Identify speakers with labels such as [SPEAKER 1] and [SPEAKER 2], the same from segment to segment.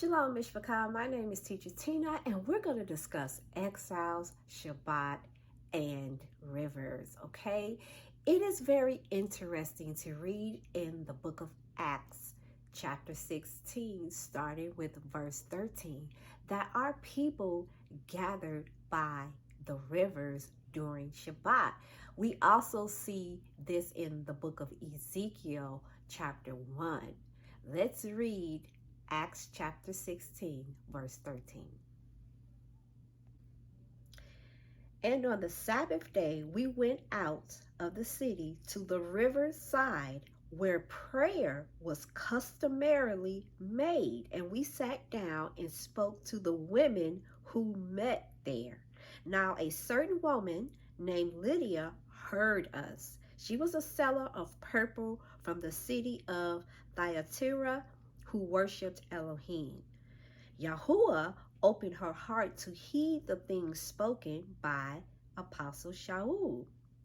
[SPEAKER 1] Shalom, Mishpachah. My name is Teacher Tina, and we're going to discuss exiles, Shabbat, and rivers, okay? It is very interesting to read in the book of Acts, chapter 16, starting with verse 13, that our people gathered by the rivers during Shabbat. We also see this in the book of Ezekiel, chapter 1. Let's read Acts chapter 16, verse 13. And on the Sabbath day, we went out of the city to the river side where prayer was customarily made. And we sat down and spoke to the women who met there. Now, a certain woman named Lydia heard us. She was a seller of purple from the city of Thyatira, who worshipped Elohim. Yahuwah opened her heart to heed the things spoken by Apostle Shaul.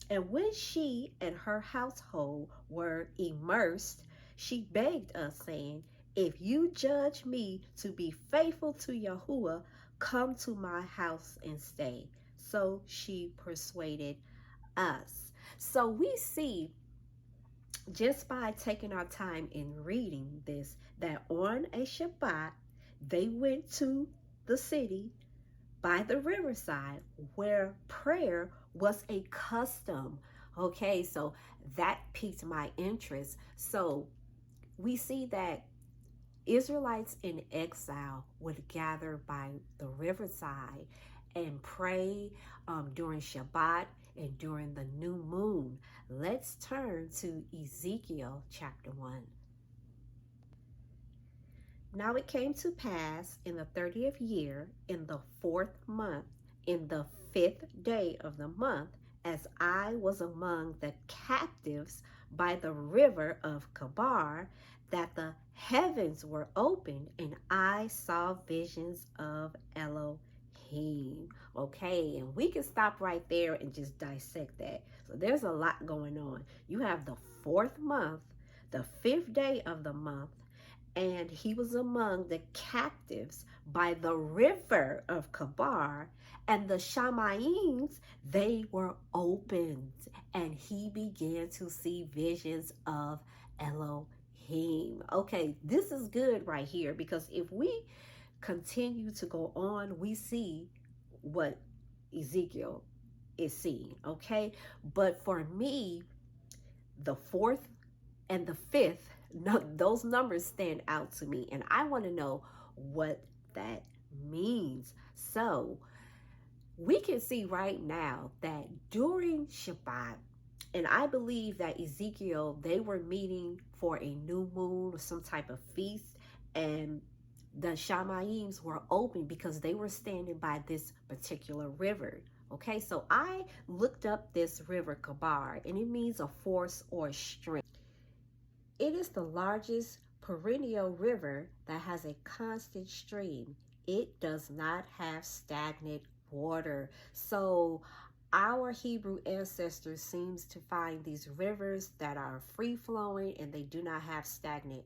[SPEAKER 1] And when she and her household were immersed, she begged us, saying, "If you judge me to be faithful to Yahuwah, come to my house and stay." So she persuaded us. So we see, just by taking our time in reading this, that on a Shabbat, they went to the city by the riverside where prayer was a custom. Okay, so that piqued my interest. So we see that Israelites in exile would gather by the riverside and pray during Shabbat and during the new moon. Let's turn to Ezekiel chapter 1. Now it came to pass in the 30th year, in the 4th month, in the 5th day of the month, as I was among the captives by the river of Kabar, that the heavens were opened, and I saw visions of Elohim. Okay, and we can stop right there and just dissect that. So there's a lot going on. You have the 4th month, the 5th day of the month, and he was among the captives by the river of Kabar, and the Shamayims, they were opened, and he began to see visions of Elohim. Okay, this is good right here, because if we continue to go on, we see what Ezekiel is seeing, okay? But for me, the 4th and the 5th, those numbers stand out to me, and I want to know what that means. So we can see right now that during Shabbat, and I believe that Ezekiel, they were meeting for a new moon or some type of feast, and the Shamayims were open because they were standing by this particular river. Okay, so I looked up this river Kabar, and it means a force or strength. It is the largest perennial river that has a constant stream. It does not have stagnant water. So our Hebrew ancestors seems to find these rivers that are free flowing and they do not have stagnant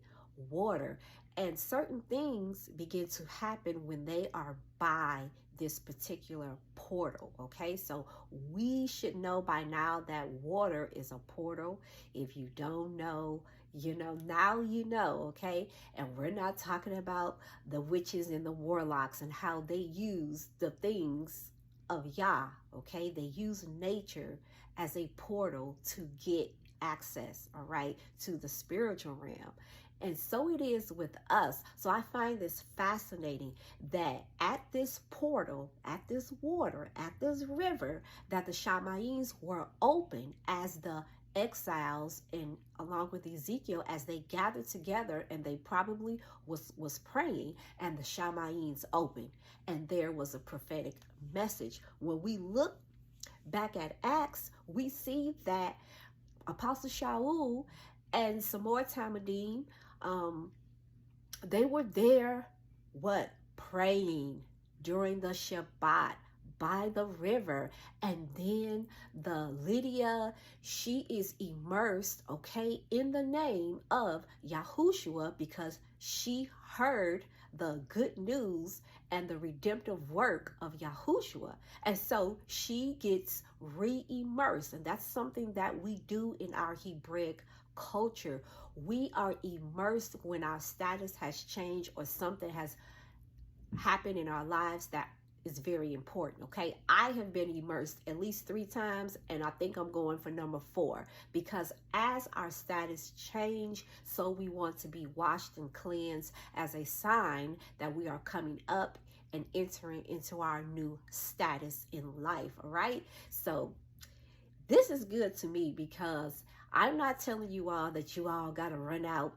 [SPEAKER 1] water. And certain things begin to happen when they are by this particular portal. Okay, so we should know by now that water is a portal. If you don't know, you know, now you know, okay? And we're not talking about the witches and the warlocks and how they use the things of Yah, okay? They use nature as a portal to get access, all right, to the spiritual realm. And so it is with us. So I find this fascinating that at this portal, at this water, at this river, that the Shamayims were open as the exiles, and along with Ezekiel, as they gathered together, and they probably was praying, and the Shamayims opened, and there was a prophetic message. When we look back at Acts, we see that Apostle Shaul and some more Talmudim, they were there, praying during the Shabbat by the river. And then the Lydia, she is immersed, okay, in the name of Yahushua, because she heard the good news and the redemptive work of Yahushua. And so she gets re-immersed. And that's something that we do in our Hebraic culture. We are immersed when our status has changed or something has happened in our lives that is very important. Okay, I have been immersed at least 3 times, and I think I'm going for number 4, because as our status change, so we want to be washed and cleansed as a sign that we are coming up and entering into our new status in life. All right, so this is good to me, because I'm not telling you all that you all got to run out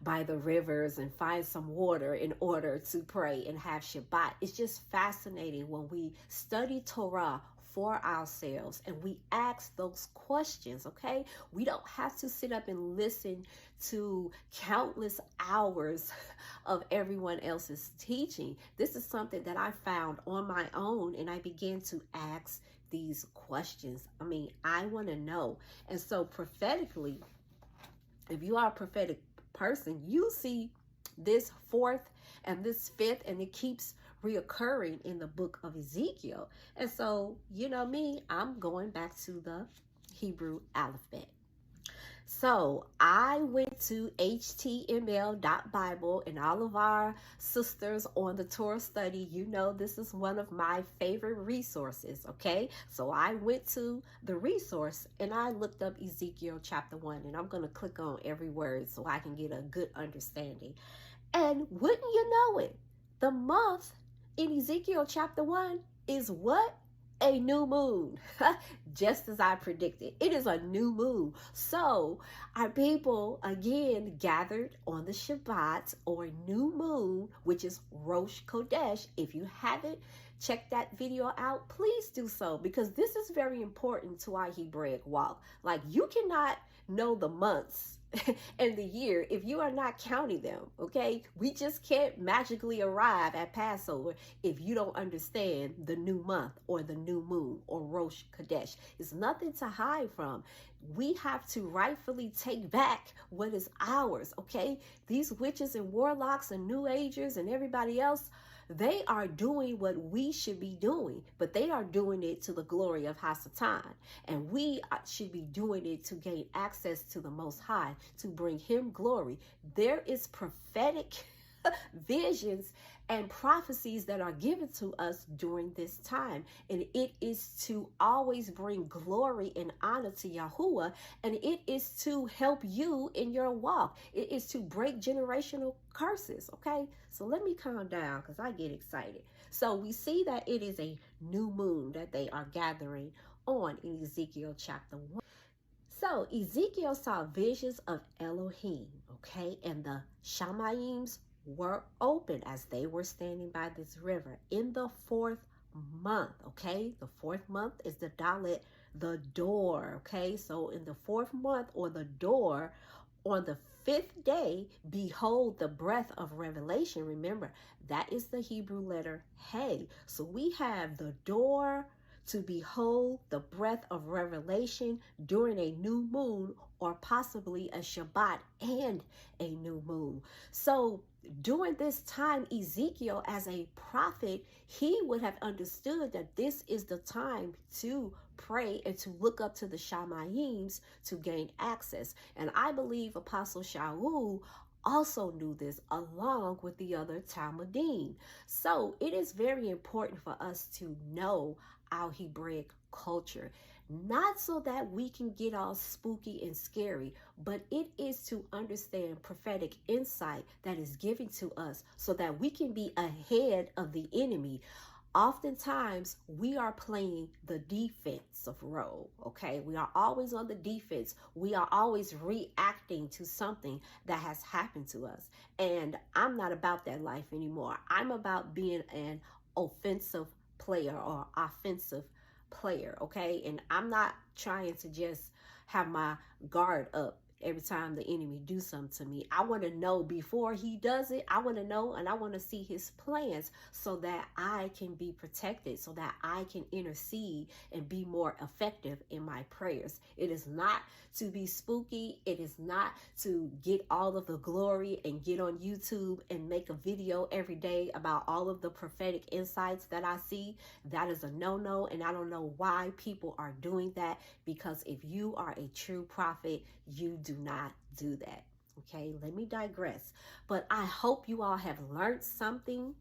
[SPEAKER 1] by the rivers and find some water in order to pray and have Shabbat. It's just fascinating when we study Torah for ourselves and we ask those questions. Okay, we don't have to sit up and listen to countless hours of everyone else's teaching. This is something that I found on my own, and I began to ask these questions. I mean, I want to know. And so prophetically, if you are a prophetic person, you see this 4th and this 5th, and it keeps reoccurring in the book of Ezekiel. And so, you know me, I'm going back to the Hebrew alphabet. So I went to html.bible, and all of our sisters on the Torah study, you know, this is one of my favorite resources. Okay, so I went to the resource and I looked up Ezekiel chapter 1, and I'm going to click on every word so I can get a good understanding. And wouldn't you know it, the month in Ezekiel chapter 1 is what? A new moon. Just as I predicted, it is a new moon. So our people again gathered on the Shabbat, or new moon, which is Rosh Chodesh. If you haven't checked that video out, please do so, because this is very important to our Hebraic walk. Like, you cannot know the months and the year if you are not counting them. Okay, we just can't magically arrive at Passover if you don't understand the new month or the new moon or Rosh Chodesh. It's nothing to hide from. We have to rightfully take back what is ours. Okay, these witches and warlocks and new agers and everybody else, they are doing what we should be doing, but they are doing it to the glory of Hasatan. And we should be doing it to gain access to the Most High, to bring Him glory. There is prophetic visions and prophecies that are given to us during this time, and it is to always bring glory and honor to Yahuwah, and it is to help you in your walk. It is to break generational curses. Okay, so let me calm down because I get excited. So we see that it is a new moon that they are gathering on in Ezekiel chapter 1. So Ezekiel saw visions of Elohim, okay, and the Shamayims were open as they were standing by this river in the 4th month. Okay, the 4th month is the Dalet, the door. Okay, so in the 4th month, or the door, on the 5th day, behold the breath of revelation. Remember, that is the Hebrew letter Hey. So we have the door to behold the breath of revelation during a new moon, or possibly a Shabbat and a new moon. So during this time, Ezekiel, as a prophet, he would have understood that this is the time to pray and to look up to the Shamayims to gain access. And I believe Apostle Shaul also knew this, along with the other Talmudim. So it is very important for us to know our Hebraic culture, not so that we can get all spooky and scary, but it is to understand prophetic insight that is given to us so that we can be ahead of the enemy. Oftentimes we are playing the defensive role. Okay, we are always on the defense. We are always reacting to something that has happened to us, and I'm not about that life anymore. I'm about being an offensive player or offensive player. Okay, and I'm not trying to just have my guard up every time the enemy do something to me. I want to know before he does it. I want to know, and I want to see his plans so that I can be protected, so that I can intercede and be more effective in my prayers. It is not to be spooky. It is not to get all of the glory and get on YouTube and make a video every day about all of the prophetic insights that I see. That is a no-no, and I don't know why people are doing that, because if you are a true prophet, you do not do that. Okay, let me digress. But I hope you all have learned something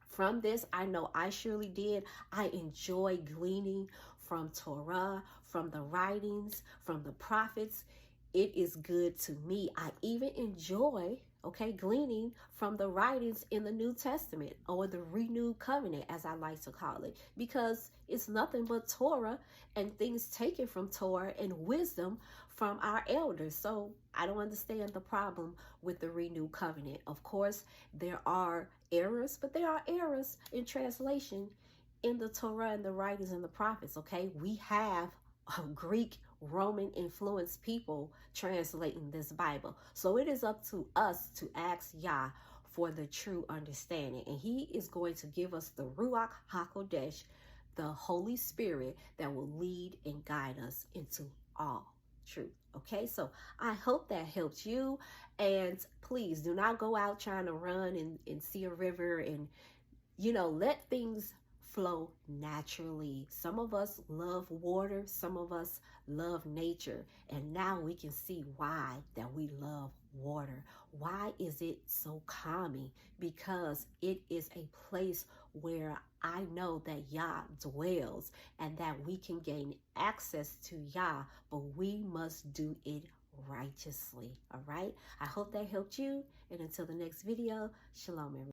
[SPEAKER 1] from this. I know I surely did. I enjoy gleaning from Torah, from the writings, from the prophets. It is good to me. I even enjoy, gleaning from the writings in the New Testament, or the renewed covenant, as I like to call it, because it's nothing but Torah and things taken from Torah and wisdom from our elders. So I don't understand the problem with the renewed covenant. Of course, there are errors, but there are errors in translation in the Torah and the writings and the prophets. Okay, we have Greek, Roman influenced people translating this Bible, so it is up to us to ask Yah for the true understanding, and he is going to give us the Ruach HaKodesh, the Holy Spirit that will lead and guide us into all truth. Okay, so I hope that helped you. And please do not go out trying to run and see a river and, let things flow naturally. Some of us love water, some of us love nature, and now we can see why that we love water. Why is it so calming? Because it is a place where I know that Yah dwells, and that we can gain access to Yah, but we must do it righteously. All right, I hope that helped you, and until the next video, shalom everyone.